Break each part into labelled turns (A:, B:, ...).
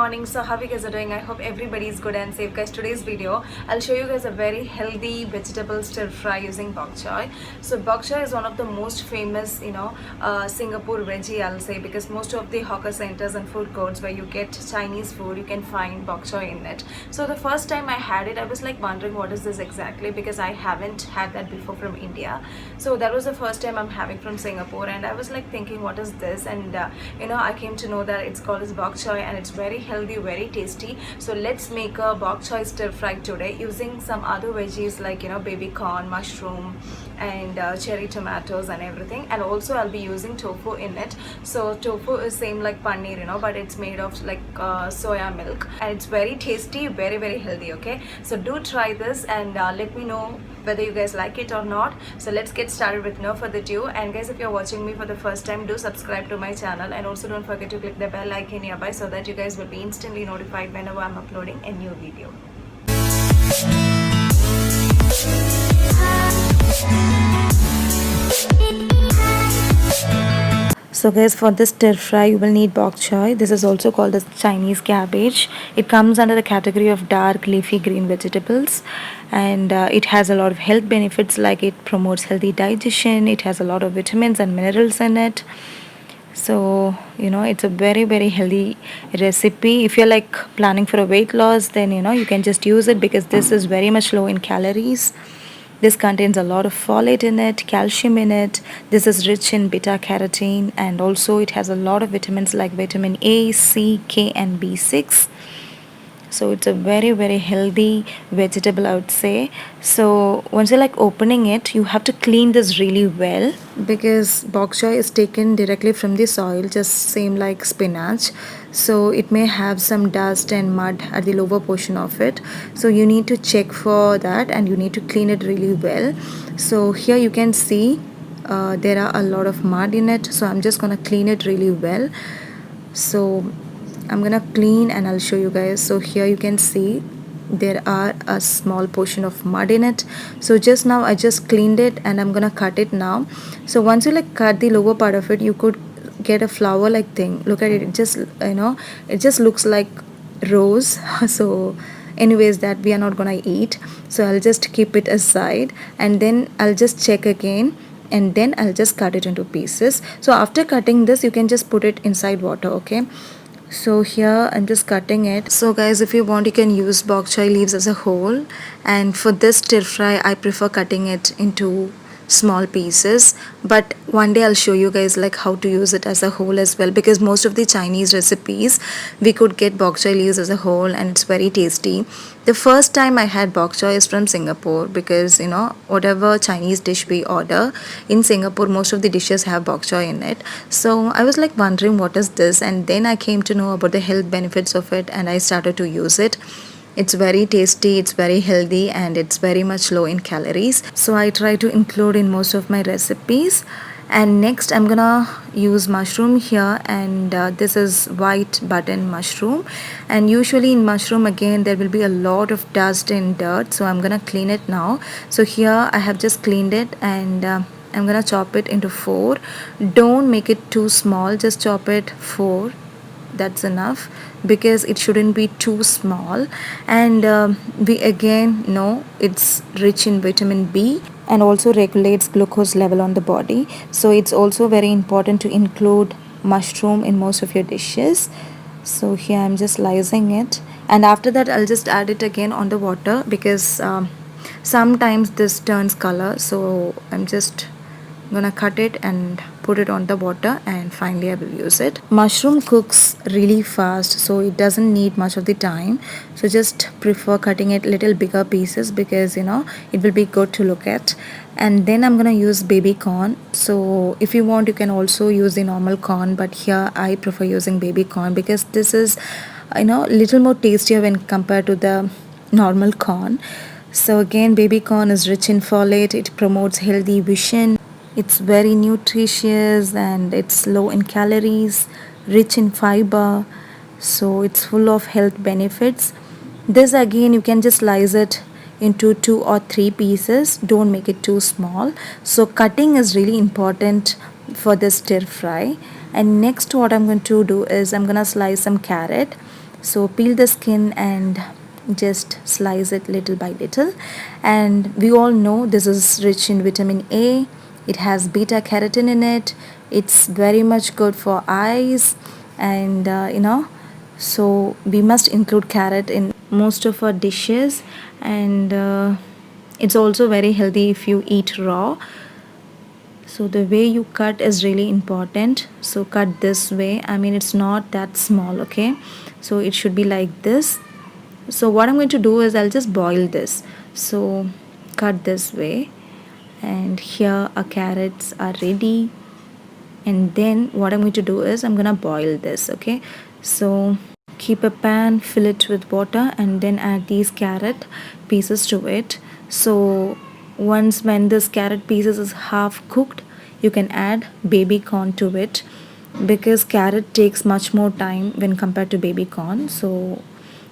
A: morning. So how you guys are doing? I hope everybody is good and safe, guys. Today's video I'll show you guys a very healthy vegetable stir fry using bok choy. So bok choy is one of the most famous Singapore veggie, I'll say, because most of the hawker centers and food courts where you get Chinese food, you can find bok choy in it. So the first time I had it, I was like wondering what is this exactly, because I haven't had that before from India. So that was the first time I'm having from Singapore, and I was like thinking what is this, and I came to know that it's called as bok choy and it's very healthy, very tasty. So let's make a bok choy stir fry today using some other veggies like baby corn, mushroom, and cherry tomatoes and everything. And also I'll be using tofu in it. So tofu is same like paneer, but it's made of like soya milk, and it's very tasty, very very healthy. Okay, so do try this and let me know whether you guys like it or not. So let's get started with no further ado. And guys, if you're watching me for the first time, do subscribe to my channel, and also don't forget to click the bell icon nearby so that you guys will be instantly notified whenever I'm uploading a new video. So guys, for this stir fry you will need bok choy. This is also called as Chinese cabbage. It comes under the category of dark leafy green vegetables, and it has a lot of health benefits, like it promotes healthy digestion, it has a lot of vitamins and minerals in it. So it's a very very healthy recipe. If you're like planning for a weight loss, then you can just use it, because this is very much low in calories. This contains a lot of folate in it, calcium in it. This is rich in beta carotene, and also it has a lot of vitamins like vitamin A, C, K, and B6. So it's a very very healthy vegetable, I would say. So once you're like opening it, you have to clean this really well, because bok choy is taken directly from the soil, just same like spinach. So it may have some dust and mud at the lower portion of it, so you need to check for that and you need to clean it really well. So here you can see there are a lot of mud in it, so I'm just gonna clean it really well. So I'm gonna clean and I'll show you guys. So here you can see there are a small portion of mud in it. So just now I just cleaned it and I'm gonna cut it now. So once you like cut the lower part of it, you could get a flower like thing. Look at it, it just it just looks like rose. So anyways, that we are not gonna eat, so I'll just keep it aside, and then I'll just check again, and then I'll just cut it into pieces. So after cutting this, you can just put it inside water. Okay, so here I'm just cutting it. So guys, if you want, you can use bok choy leaves as a whole, and for this stir fry I prefer cutting it into small pieces. But one day I'll show you guys like how to use it as a whole as well, because most of the Chinese recipes we could get bok choy leaves as a whole, and it's very tasty. The first time I had bok choy is from Singapore, because whatever Chinese dish we order in Singapore, most of the dishes have bok choy in it. So I was like wondering what is this, and then I came to know about the health benefits of it, and I started to use it. It's very tasty, it's very healthy, and it's very much low in calories. So I try to include in most of my recipes. And next I'm gonna use mushroom here, and this is white button mushroom. And usually in mushroom, again, there will be a lot of dust and dirt, so I'm gonna clean it now. So here I have just cleaned it, and I'm gonna chop it into 4. Don't make it too small, just chop it 4, that's enough, because it shouldn't be too small. And we again know it's rich in vitamin B, and also regulates glucose level on the body. So it's also very important to include mushroom in most of your dishes. So here I'm just slicing it, and after that I'll just add it again on the water, because sometimes this turns color. So I'm just gonna cut it and put it on the water, and finally I will use it. Mushroom cooks really fast, so it doesn't need much of the time. So just prefer cutting it little bigger pieces, because it will be good to look at. And then I'm gonna use baby corn. So if you want, you can also use the normal corn, but here I prefer using baby corn, because this is little more tastier when compared to the normal corn. So again, baby corn is rich in folate, it promotes healthy vision, it's very nutritious, and it's low in calories, rich in fiber, so it's full of health benefits. This again, you can just slice it into 2 or 3 pieces, don't make it too small. So cutting is really important for this stir fry. And next what I'm going to do is I'm going to slice some carrot. So peel the skin and just slice it little by little. And we all know this is rich in vitamin A. It has beta carotene in it. It's very much good for eyes, and so we must include carrot in most of our dishes. And it's also very healthy if you eat raw. So the way you cut is really important. So cut this way. I mean, it's not that small, okay? So it should be like this. So what I'm going to do is I'll just boil this. So cut this way, and here our carrots are ready. And then what I'm going to do is I'm gonna boil this, okay? So keep a pan, fill it with water, and then add these carrot pieces to it. So once when this carrot pieces is half cooked, you can add baby corn to it, because carrot takes much more time when compared to baby corn. So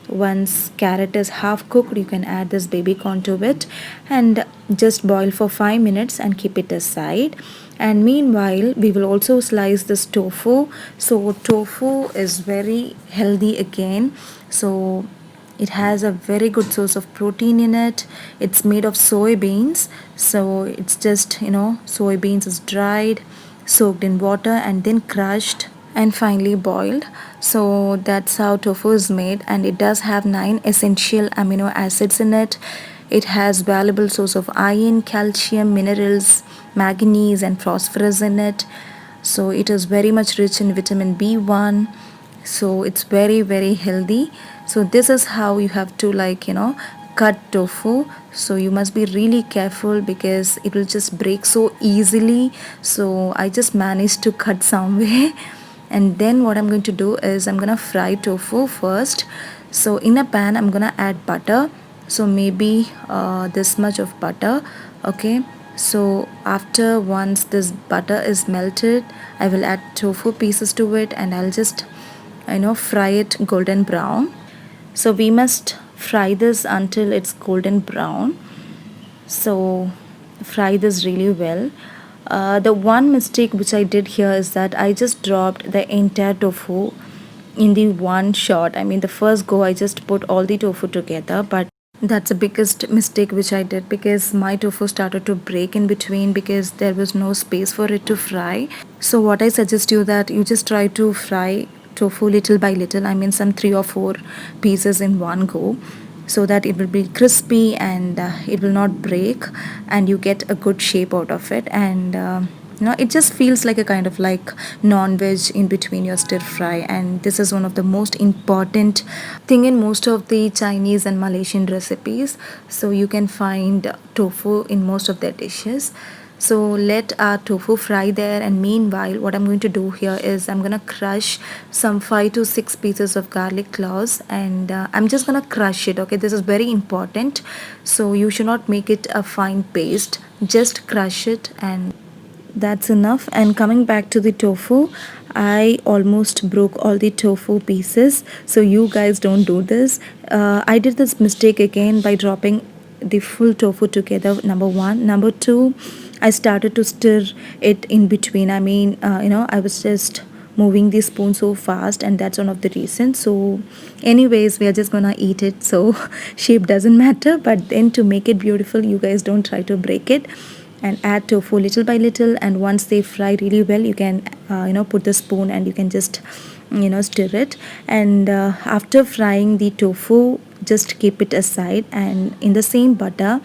A: once carrot is half cooked, you can add this baby corn to it and just boil for 5 minutes and keep it aside. And meanwhile, we will also slice this tofu. So tofu is very healthy again. So it has a very good source of protein in it. It's made of soybeans. So it's just, soybeans is dried, soaked in water, and then crushed and finally boiled. So that's how tofu is made, and it does have 9 essential amino acids in it. It has valuable source of iron, calcium, minerals, manganese, and phosphorus in it. So it is very much rich in vitamin B1. So it's very very healthy. So this is how you have to cut tofu. So you must be really careful because it will just break so easily. So I just managed to cut some way. And then what I'm going to do is I'm gonna fry tofu first. So in a pan I'm gonna add butter. So maybe this much of butter, okay? So after once this butter is melted, I will add tofu pieces to it, and I'll just fry it golden brown. So we must fry this until it's golden brown. So fry this really well. The one mistake which I did here is that I just dropped the entire tofu in the one shot. I mean, the first go I just put all the tofu together, but that's the biggest mistake which I did, because my tofu started to break in between because there was no space for it to fry. So what I suggest you that you just try to fry tofu little by little. I mean, some 3 or 4 pieces in one go, so that it will be crispy and it will not break, and you get a good shape out of it. And it just feels like a kind of like non-veg in between your stir fry. And this is one of the most important thing in most of the Chinese and Malaysian recipes. So you can find tofu in most of their dishes. So let our tofu fry there, and meanwhile what I'm going to do here is I'm gonna crush some 5 to 6 pieces of garlic cloves, and I'm just gonna crush it, okay? This is very important. So you should not make it a fine paste, just crush it, and that's enough. And coming back to the tofu, I almost broke all the tofu pieces, so you guys don't do this. I did this mistake again by dropping the full tofu together, number one. Number two, I started to stir it in between. I mean, I was just moving the spoon so fast, and that's one of the reasons. So anyways, we are just gonna eat it, so shape doesn't matter. But then to make it beautiful, you guys don't try to break it, and add tofu little by little. And once they fry really well, you can put the spoon and you can just stir it. And after frying the tofu, just keep it aside, and in the same butter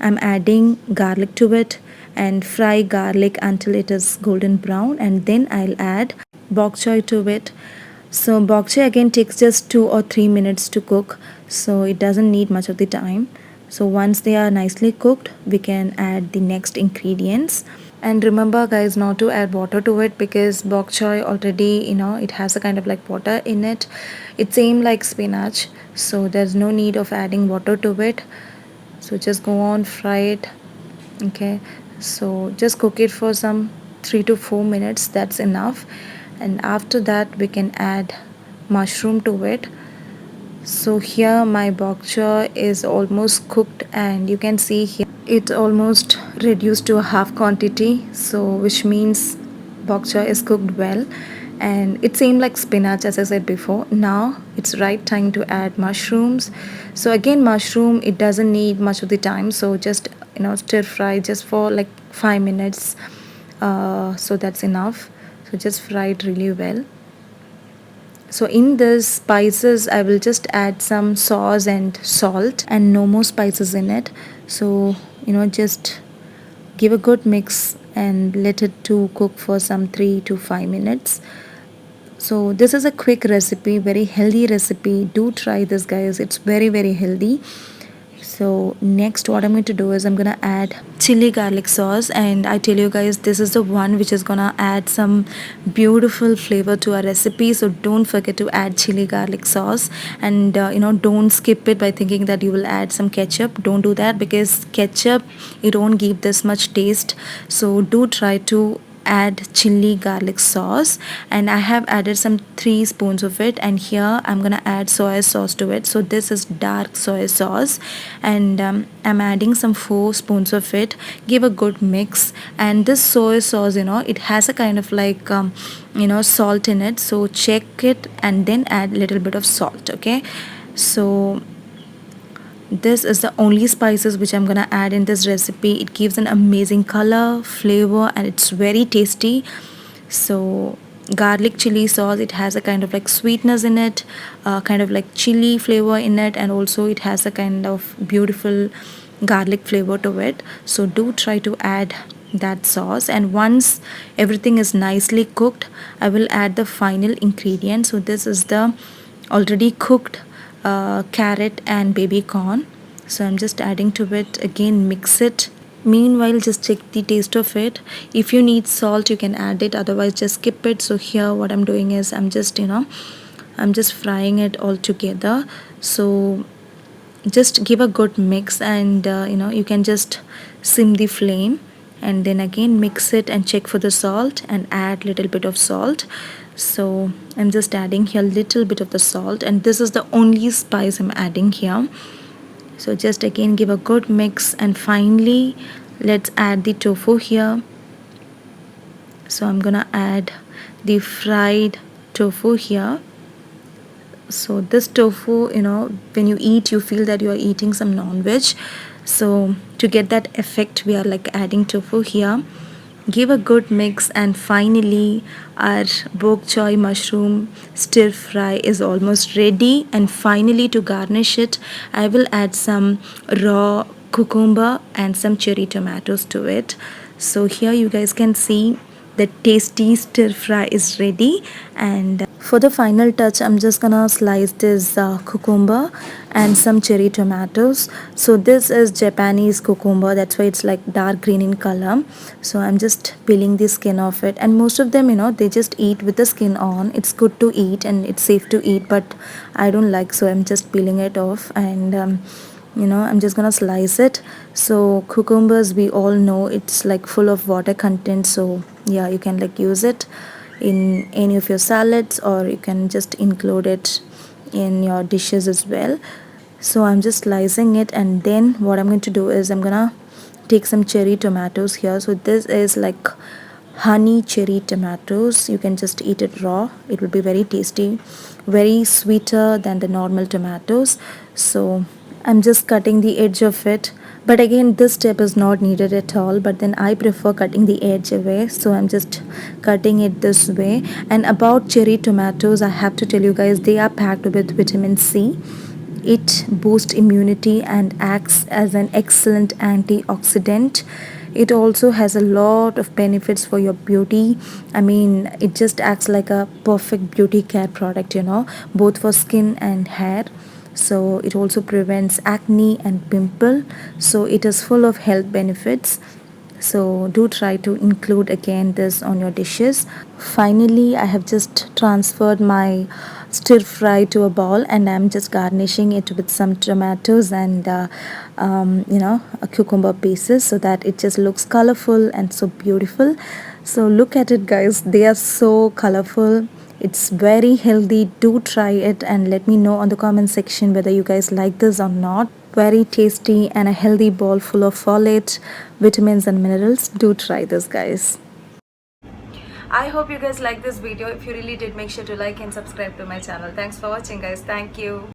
A: I'm adding garlic to it, and fry garlic until it is golden brown. And then I'll add bok choy to it. So bok choy again takes just 2 or 3 minutes to cook, so it doesn't need much of the time. So once they are nicely cooked, we can add the next ingredients. And remember guys, not to add water to it, because bok choy already it has a kind of like water in it. It's same like spinach, so there's no need of adding water to it. So just go on, fry it, okay? So just cook it for some 3 to 4 minutes, that's enough. And after that we can add mushroom to it. So here my bok choy is almost cooked, and you can see here it almost reduced to a half quantity, so which means bok choy is cooked well. and it seemed like spinach as I said before. Now it's right time to add mushrooms. So again, mushroom, it doesn't need much of the time, so just stir fry just for like 5 minutes. So that's enough. So just fry it really well. So in this spices, I will just add some sauce and salt and no more spices in it. So just give a good mix and let it to cook for some 3 to 5 minutes. So this is a quick recipe, very healthy recipe. Do try this, guys. It's very, very healthy. So next what I'm going to do is I'm gonna add chili garlic sauce, and I tell you guys, this is the one which is gonna add some beautiful flavor to our recipe. So don't forget to add chili garlic sauce, and don't skip it by thinking that you will add some ketchup. Don't do that, because ketchup, it won't give this much taste. So do try to add chili garlic sauce, and I have added some 3 spoons of it, and here I'm gonna add soy sauce to it. So this is dark soy sauce, and I'm adding some 4 spoons of it. Give a good mix, and this soy sauce, it has a kind of like salt in it, so check it and then add a little bit of salt. Okay, so this is the only spices which I'm gonna add in this recipe. It gives an amazing color, flavor, and it's very tasty. So garlic chili sauce, it has a kind of like sweetness in it, kind of like chili flavor in it, and also it has a kind of beautiful garlic flavor to it. So do try to add that sauce, and once everything is nicely cooked, I will add the final ingredient. So this is the already cooked carrot and baby corn. So I'm just adding to it. Again, mix it. Meanwhile, just check the taste of it. If you need salt, you can add it, otherwise just skip it. So here what I'm doing is I'm just frying it all together. So just give a good mix, and you can just sim the flame, and then again mix it and check for the salt and add little bit of salt. So I'm just adding here little bit of the salt, and this is the only spice I'm adding here. So just again give a good mix, and finally let's add the tofu here. So I'm gonna add the fried tofu here. So this tofu, when you eat, you feel that you are eating some non-veg. So to get that effect, we are like adding tofu here. Give a good mix, and finally our bok choy mushroom stir fry is almost ready. And finally, to garnish it, I will add some raw cucumber and some cherry tomatoes to it. So here you guys can see the tasty stir fry is ready, and for the final touch, I'm just gonna slice this cucumber and some cherry tomatoes. So this is Japanese cucumber, that's why it's like dark green in color. So I'm just peeling the skin off it, and most of them, they just eat with the skin on. It's good to eat and it's safe to eat, but I don't like, so I'm just peeling it off, and I'm just gonna slice it. So cucumbers, we all know it's like full of water content, so yeah, you can like use it in any of your salads, or you can just include it in your dishes as well. So I'm just slicing it, and then what I'm going to do is I'm gonna take some cherry tomatoes here. So this is like honey cherry tomatoes. You can just eat it raw, it will be very tasty, very sweeter than the normal tomatoes. So I'm just cutting the edge of it, but again this step is not needed at all, but then I prefer cutting the edge away, so I'm just cutting it this way. And about cherry tomatoes, I have to tell you guys, they are packed with vitamin C. It boosts immunity and acts as an excellent antioxidant. It also has a lot of benefits for your beauty. I mean, it just acts like a perfect beauty care product, both for skin and hair. So it also prevents acne and pimple. So it is full of health benefits. So do try to include again this on your dishes. Finally, I have just transferred my stir fry to a bowl, and I'm just garnishing it with some tomatoes and cucumber pieces, so that it just looks colorful and so beautiful. So look at it, guys, they are so colorful. It's very healthy. Do try it and let me know on the comment section whether you guys like this or not. Very tasty and a healthy bowl full of folate, vitamins and minerals. Do try this, guys. I hope you guys like this video. If you really did, make sure to like and subscribe to my channel. Thanks for watching, guys. Thank you.